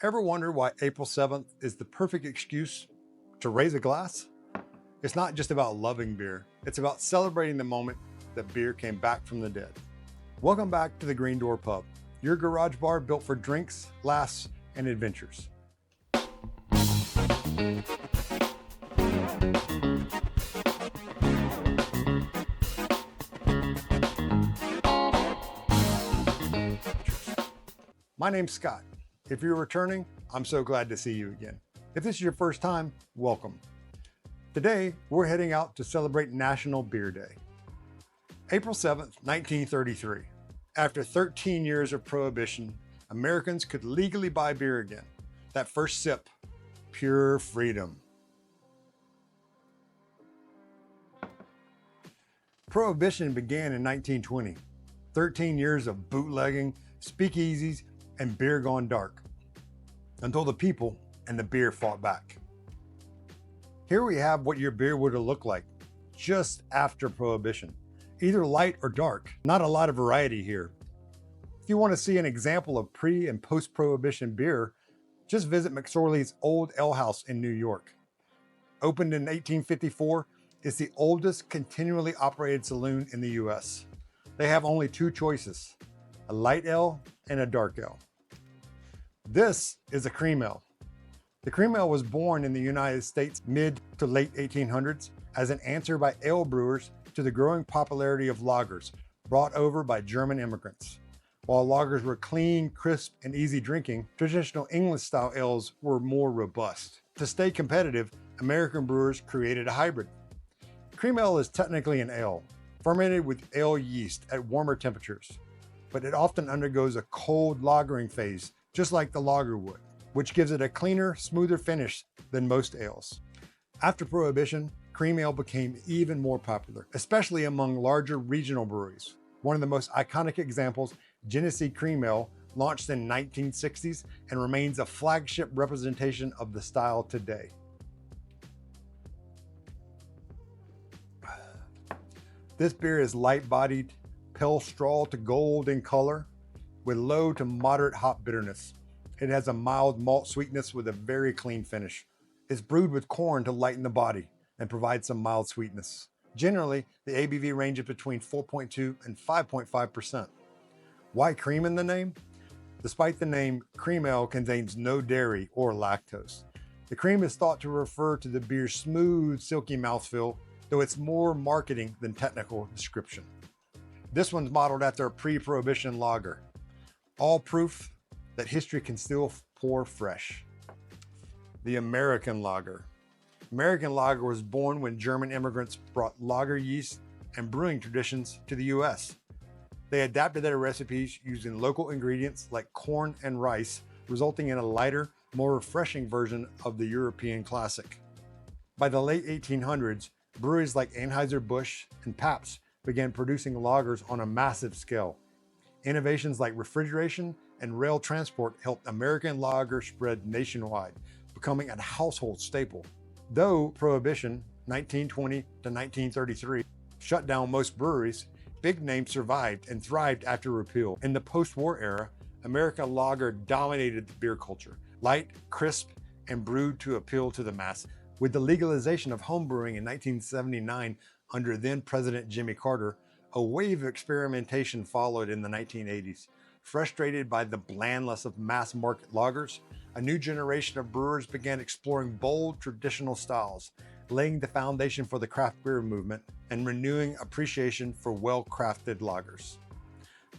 Ever wonder why April 7th is the perfect excuse to raise a glass? It's not just about loving beer, it's about celebrating the moment that beer came back from the dead. Welcome back to the Green Door Pub, your garage bar built for drinks, laughs, and adventures. My name's Scott. If you're returning, I'm so glad to see you again. If this is your first time, welcome. Today, we're heading out to celebrate National Beer Day. April 7th, 1933. After 13 years of Prohibition, Americans could legally buy beer again. That first sip, pure freedom. Prohibition began in 1920. 13 years of bootlegging, speakeasies, and beer gone dark, until the people and the beer fought back. Here we have what your beer would have looked like just after Prohibition, either light or dark. Not a lot of variety here. If you want to see an example of pre and post-Prohibition beer, just visit McSorley's Old Ale House in New York. Opened in 1854, it's the oldest continually operated saloon in the US. They have only two choices, a light ale and a dark ale. This is a cream ale. The cream ale was born in the United States mid to late 1800s as an answer by ale brewers to the growing popularity of lagers brought over by German immigrants. While lagers were clean, crisp, and easy drinking, traditional English-style ales were more robust. To stay competitive, American brewers created a hybrid. Cream ale is technically an ale, fermented with ale yeast at warmer temperatures, but it often undergoes a cold lagering phase, just like the lager would, which gives it a cleaner, smoother finish than most ales. After Prohibition, cream ale became even more popular, especially among larger regional breweries. One of the most iconic examples, Genesee Cream Ale, launched in the 1960s and remains a flagship representation of the style today. This beer is light-bodied, pale straw to gold in color, with low to moderate hop bitterness. It has a mild malt sweetness with a very clean finish. It's brewed with corn to lighten the body and provide some mild sweetness. Generally, the ABV ranges between 4.2 and 5.5%. Why cream in the name? Despite the name, cream ale contains no dairy or lactose. The cream is thought to refer to the beer's smooth, silky mouthfeel, though it's more marketing than technical description. This one's modeled after a pre-Prohibition lager. All proof that history can still pour fresh. The American lager. American lager was born when German immigrants brought lager yeast and brewing traditions to the US. They adapted their recipes using local ingredients like corn and rice, resulting in a lighter, more refreshing version of the European classic. By the late 1800s, breweries like Anheuser-Busch and Pabst began producing lagers on a massive scale. Innovations like refrigeration and rail transport helped American lager spread nationwide, becoming a household staple. Though Prohibition, 1920 to 1933, shut down most breweries, big names survived and thrived after repeal. In the post-war era, American lager dominated the beer culture, light, crisp, and brewed to appeal to the masses. With the legalization of home brewing in 1979 under then-President Jimmy Carter, a wave of experimentation followed in the 1980s. Frustrated by the blandness of mass-market lagers, a new generation of brewers began exploring bold, traditional styles, laying the foundation for the craft beer movement and renewing appreciation for well-crafted lagers.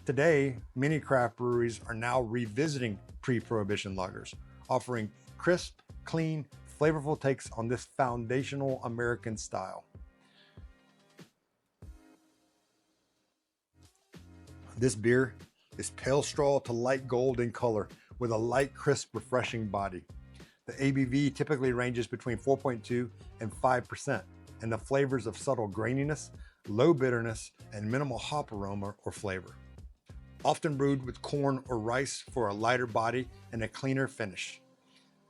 Today, many craft breweries are now revisiting pre-Prohibition lagers, offering crisp, clean, flavorful takes on this foundational American style. This beer is pale straw to light gold in color with a light, crisp, refreshing body. The ABV typically ranges between 4.2 and 5%, and the flavors of subtle graininess, low bitterness, and minimal hop aroma or flavor. Often brewed with corn or rice for a lighter body and a cleaner finish,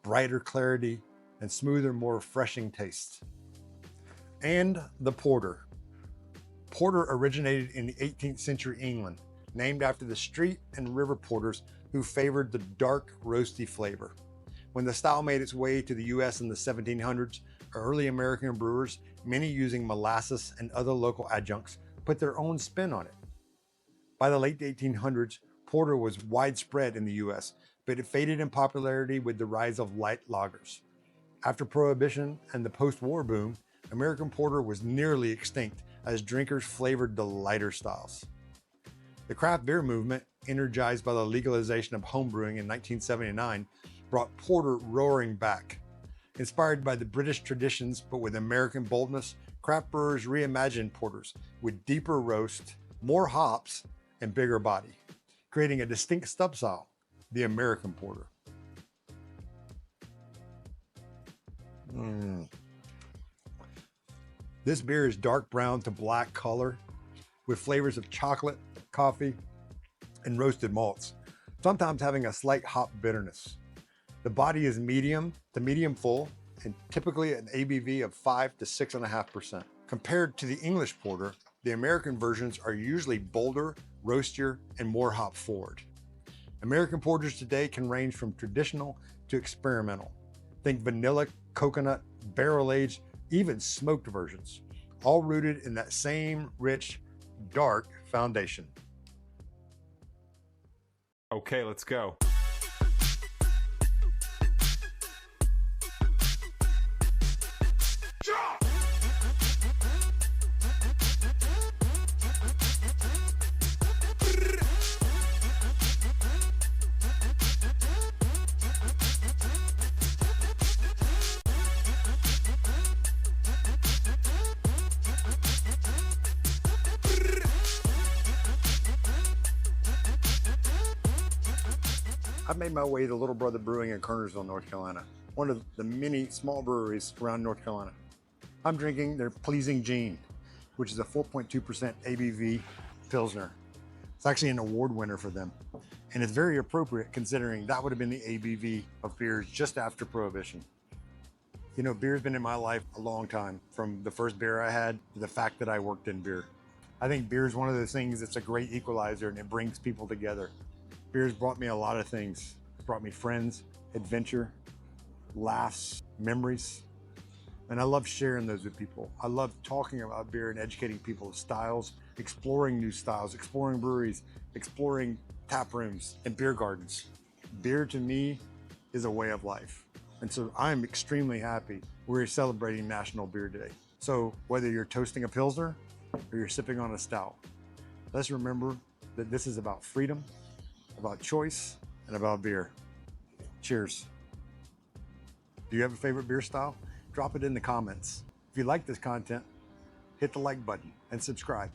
brighter clarity, and smoother, more refreshing taste. And the porter. Porter originated in the 18th century England, named after the street and river porters who who favored the dark, roasty flavor. When the style made its way to the US in the 1700s, early American brewers, many using molasses and other local adjuncts, put their own spin on it. By the late 1800s, porter was widespread in the US, but it faded in popularity with the rise of light lagers. After Prohibition and the post-war boom, American porter was nearly extinct as drinkers flavored the lighter styles. The craft beer movement, energized by the legalization of homebrewing in 1979, brought porter roaring back. Inspired by the British traditions but with American boldness, craft brewers reimagined porters with deeper roast, more hops, and bigger body, creating a distinct style, the American porter. This beer is dark brown to black color with flavors of chocolate, coffee, and roasted malts, sometimes having a slight hop bitterness. The body is medium to medium full and typically an ABV of 5 to 6.5%. Compared to the English porter, the American versions are usually bolder, roastier, and more hop forward. American porters today can range from traditional to experimental. Think vanilla, coconut, barrel-aged, even smoked versions, all rooted in that same rich, dark foundation. Okay, let's go. I've made my way to Little Brother Brewing in Kernersville, North Carolina, one of the many small breweries around North Carolina. I'm drinking their Pleasing Gene, which is a 4.2% ABV Pilsner. It's actually an award winner for them. And it's very appropriate considering that would have been the ABV of beers just after Prohibition. You know, beer's been in my life a long time, from the first beer I had to the fact that I worked in beer. I think beer is one of those things that's a great equalizer and it brings people together. Beer's brought me a lot of things. It's brought me friends, adventure, laughs, memories. And I love sharing those with people. I love talking about beer and educating people of styles, exploring new styles, exploring breweries, exploring tap rooms and beer gardens. Beer to me is a way of life. And so I'm extremely happy we're celebrating National Beer Day. So whether you're toasting a Pilsner or you're sipping on a stout, let's remember that this is about freedom, about choice, and about beer. Cheers. Do you have a favorite beer style? Drop it in the comments. If you like this content, hit the like button and subscribe.